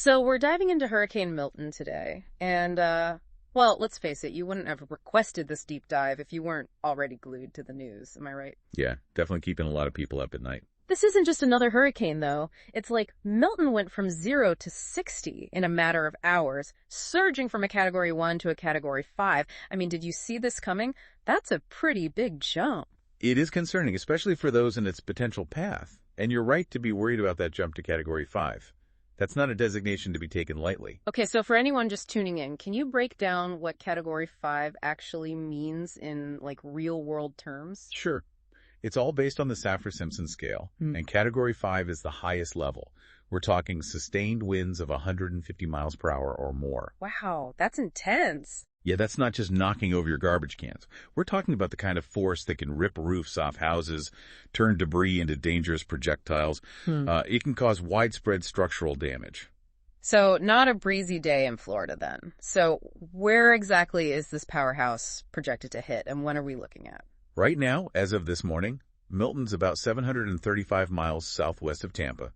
So we're diving into Hurricane Milton today, and, well, let's face it, you wouldn't have requested this deep dive if you weren't already glued to the news, am I right? Yeah, definitely keeping a lot of people up at night. This isn't just another hurricane, though. It's like Milton went from 0 to 60 in a matter of hours, surging from a Category 1 to a Category 5. I mean, did you see this coming? That's a pretty big jump. It is concerning, especially for those in its potential path. And you're right to be worried about that jump to Category 5. That's not a designation to be taken lightly. Okay, so for anyone just tuning in, can you break down what Category 5 actually means in, like, real-world terms? Sure. It's all based on the Saffir-Simpson scale, and Category 5 is the highest level. We're talking sustained winds of 150 miles per hour or more. Wow, that's intense. Yeah, that's not just knocking over your garbage cans. We're talking about the kind of force that can rip roofs off houses, turn debris into dangerous projectiles. It can cause widespread structural damage. So not a breezy day in Florida then. So where exactly is this powerhouse projected to hit, and when are we looking at? Right now, as of this morning, Milton's about 735 miles southwest of Tampa.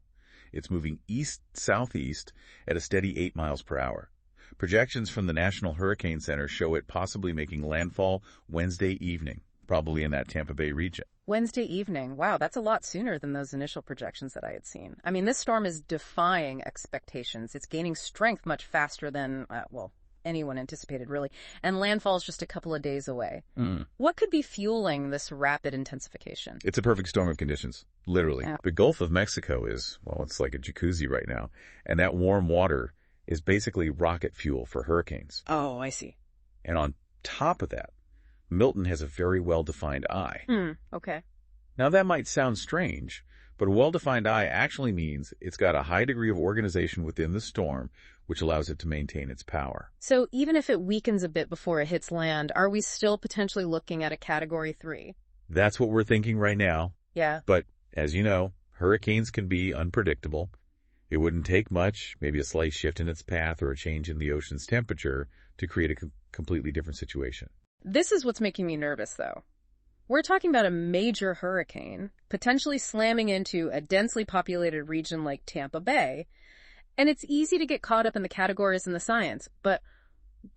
It's moving east-southeast at a steady 8 miles per hour. Projections from the National Hurricane Center show it possibly making landfall Wednesday evening, probably in that Tampa Bay region. Wednesday evening. Wow, that's a lot sooner than those initial projections that I had seen. I mean, this storm is defying expectations. It's gaining strength much faster than, anyone anticipated, really. And landfall is just a couple of days away. What could be fueling this rapid intensification? It's a perfect storm of conditions, literally. Yeah. The Gulf of Mexico is, well, it's like a jacuzzi right now. And that warm water is basically rocket fuel for hurricanes. Oh, I see. And on top of that, Milton has a very well-defined eye. Okay. Now, that might sound strange, but a well-defined eye actually means it's got a high degree of organization within the storm, which allows it to maintain its power. So even if it weakens a bit before it hits land, are we still potentially looking at a Category 3? That's what we're thinking right now. Yeah. But, as you know, hurricanes can be unpredictable. It wouldn't take much, maybe a slight shift in its path or a change in the ocean's temperature, to create a completely different situation. This is what's making me nervous, though. We're talking about a major hurricane, potentially slamming into a densely populated region like Tampa Bay, and it's easy to get caught up in the categories and the science, but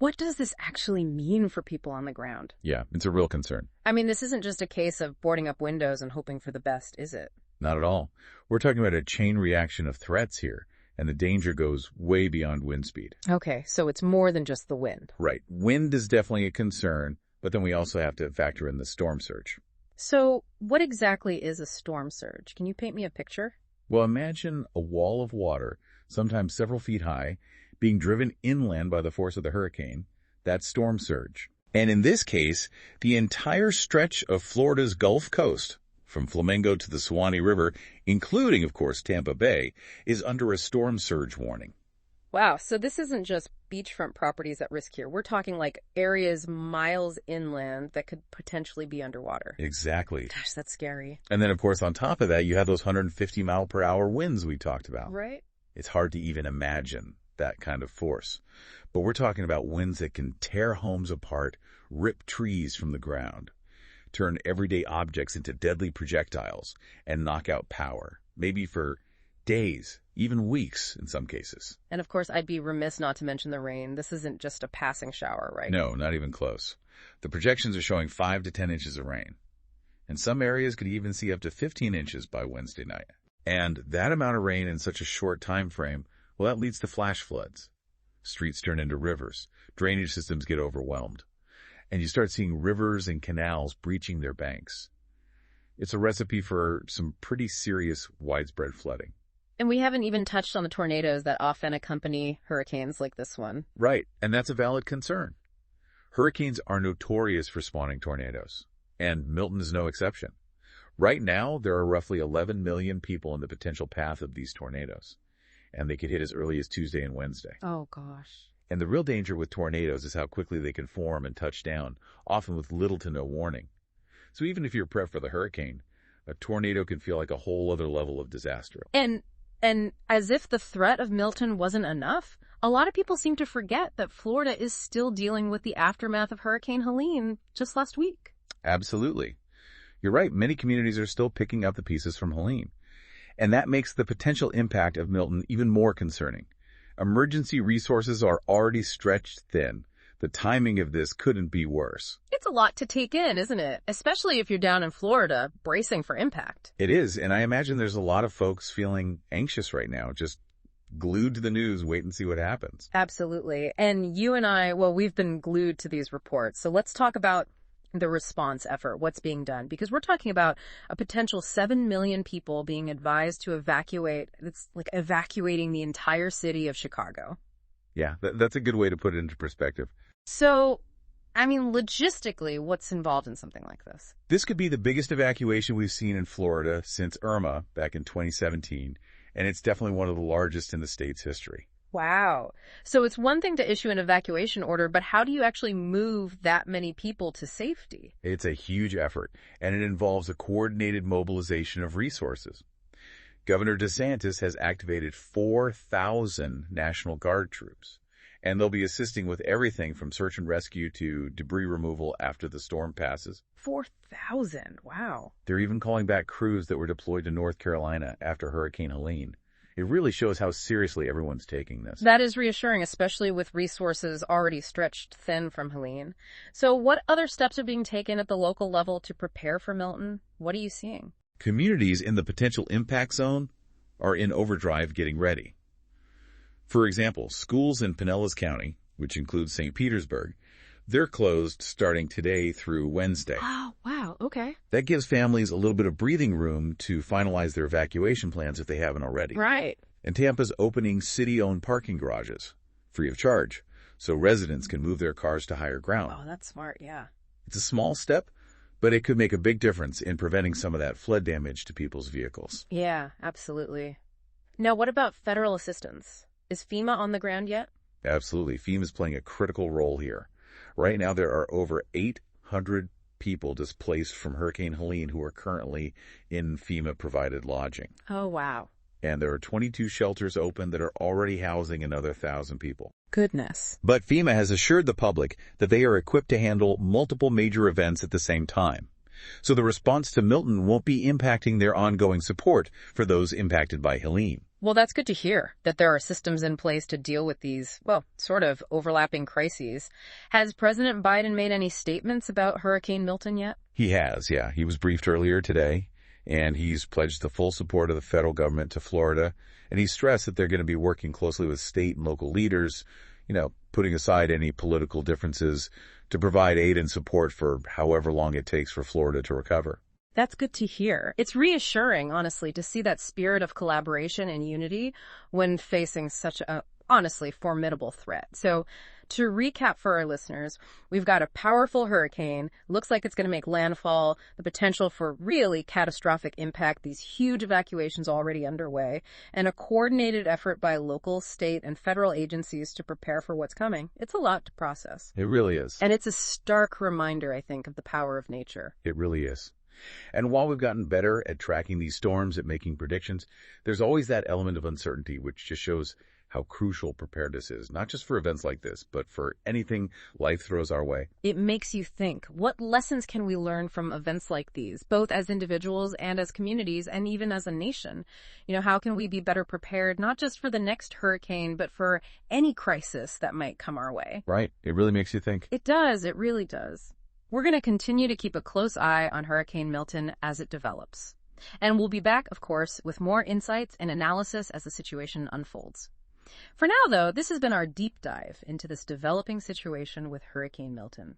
what does this actually mean for people on the ground? Yeah, it's a real concern. I mean, this isn't just a case of boarding up windows and hoping for the best, is it? Not at all. We're talking about a chain reaction of threats here, and the danger goes way beyond wind speed. Okay, so it's more than just the wind. Right. Wind is definitely a concern, but then we also have to factor in the storm surge. So what exactly is a storm surge? Can you paint me a picture? Well, imagine a wall of water, sometimes several feet high, being driven inland by the force of the hurricane. That's storm surge. And in this case, the entire stretch of Florida's Gulf Coast, from Flamingo to the Suwannee River, including, of course, Tampa Bay, is under a storm surge warning. Wow, so this isn't just beachfront properties at risk here. We're talking like areas miles inland that could potentially be underwater. Exactly. Gosh, that's scary. And then, of course, on top of that, you have those 150-mile-per-hour winds we talked about. Right. It's hard to even imagine that kind of force. But we're talking about winds that can tear homes apart, rip trees from the ground, turn everyday objects into deadly projectiles, and knock out power, maybe for days, even weeks in some cases. And of course, I'd be remiss not to mention the rain. This isn't just a passing shower, right? No, not even close. The projections are showing 5 to 10 inches of rain. And some areas could even see up to 15 inches by Wednesday night. And that amount of rain in such a short time frame, well, that leads to flash floods. Streets turn into rivers. Drainage systems get overwhelmed. And you start seeing rivers and canals breaching their banks. It's a recipe for some pretty serious widespread flooding. And we haven't even touched on the tornadoes that often accompany hurricanes like this one. Right, and that's a valid concern. Hurricanes are notorious for spawning tornadoes, and Milton is no exception. Right now, there are roughly 11 million people in the potential path of these tornadoes, and they could hit as early as Tuesday and Wednesday. Oh, gosh. And the real danger with tornadoes is how quickly they can form and touch down, often with little to no warning. So even if you're prepped for the hurricane, a tornado can feel like a whole other level of disaster. And as if the threat of Milton wasn't enough, a lot of people seem to forget that Florida is still dealing with the aftermath of Hurricane Helene just last week. Absolutely. You're right. Many communities are still picking up the pieces from Helene. And that makes the potential impact of Milton even more concerning. Emergency resources are already stretched thin. The timing of this couldn't be worse. It's a lot to take in, isn't it? Especially if you're down in Florida, bracing for impact. It is, and I imagine there's a lot of folks feeling anxious right now, just glued to the news, wait and see what happens. Absolutely. And you and I, well, we've been glued to these reports. So let's talk about the response effort, what's being done, because we're talking about a potential 7 million people being advised to evacuate. It's like evacuating the entire city of Chicago. Yeah, that's a good way to put it into perspective. So, I mean, logistically, what's involved in something like this? This could be the biggest evacuation we've seen in Florida since Irma back in 2017, and it's definitely one of the largest in the state's history. Wow. So it's one thing to issue an evacuation order, but how do you actually move that many people to safety? It's a huge effort, and it involves a coordinated mobilization of resources. Governor DeSantis has activated 4,000 National Guard troops, and they'll be assisting with everything from search and rescue to debris removal after the storm passes. 4,000. Wow. They're even calling back crews that were deployed to North Carolina after Hurricane Helene. It really shows how seriously everyone's taking this. That is reassuring, especially with resources already stretched thin from Helene. So what other steps are being taken at the local level to prepare for Milton? What are you seeing? Communities in the potential impact zone are in overdrive getting ready. For example, schools in Pinellas County, which includes St. Petersburg, they're closed starting today through Wednesday. Oh, wow. Okay. That gives families a little bit of breathing room to finalize their evacuation plans if they haven't already. Right. And Tampa's opening city-owned parking garages, free of charge, so residents can move their cars to higher ground. Oh, that's smart, yeah. It's a small step, but it could make a big difference in preventing some of that flood damage to people's vehicles. Yeah, absolutely. Now, what about federal assistance? Is FEMA on the ground yet? Absolutely. FEMA is playing a critical role here. Right now, there are over 800 people displaced from Hurricane Helene who are currently in FEMA-provided lodging. Oh, wow. And there are 22 shelters open that are already housing another 1,000 people. Goodness. But FEMA has assured the public that they are equipped to handle multiple major events at the same time. So the response to Milton won't be impacting their ongoing support for those impacted by Helene. Well, that's good to hear, that there are systems in place to deal with these, well, sort of overlapping crises. Has President Biden made any statements about Hurricane Milton yet? He has, yeah. He was briefed earlier today, and he's pledged the full support of the federal government to Florida, and he stressed that they're going to be working closely with state and local leaders, putting aside any political differences to provide aid and support for however long it takes for Florida to recover. That's good to hear. It's reassuring, honestly, to see that spirit of collaboration and unity when facing such a, honestly, formidable threat. So, to recap for our listeners, we've got a powerful hurricane, looks like it's going to make landfall, the potential for really catastrophic impact, these huge evacuations already underway, and a coordinated effort by local, state, and federal agencies to prepare for what's coming. It's a lot to process. It really is. And it's a stark reminder, I think, of the power of nature. It really is. And while we've gotten better at tracking these storms, at making predictions, there's always that element of uncertainty, which just shows how crucial preparedness is, not just for events like this, but for anything life throws our way. It makes you think, what lessons can we learn from events like these, both as individuals and as communities and even as a nation? How can we be better prepared, not just for the next hurricane, but for any crisis that might come our way? Right. It really makes you think. It does. It really does. We're going to continue to keep a close eye on Hurricane Milton as it develops. And we'll be back, of course, with more insights and analysis as the situation unfolds. For now, though, this has been our deep dive into this developing situation with Hurricane Milton.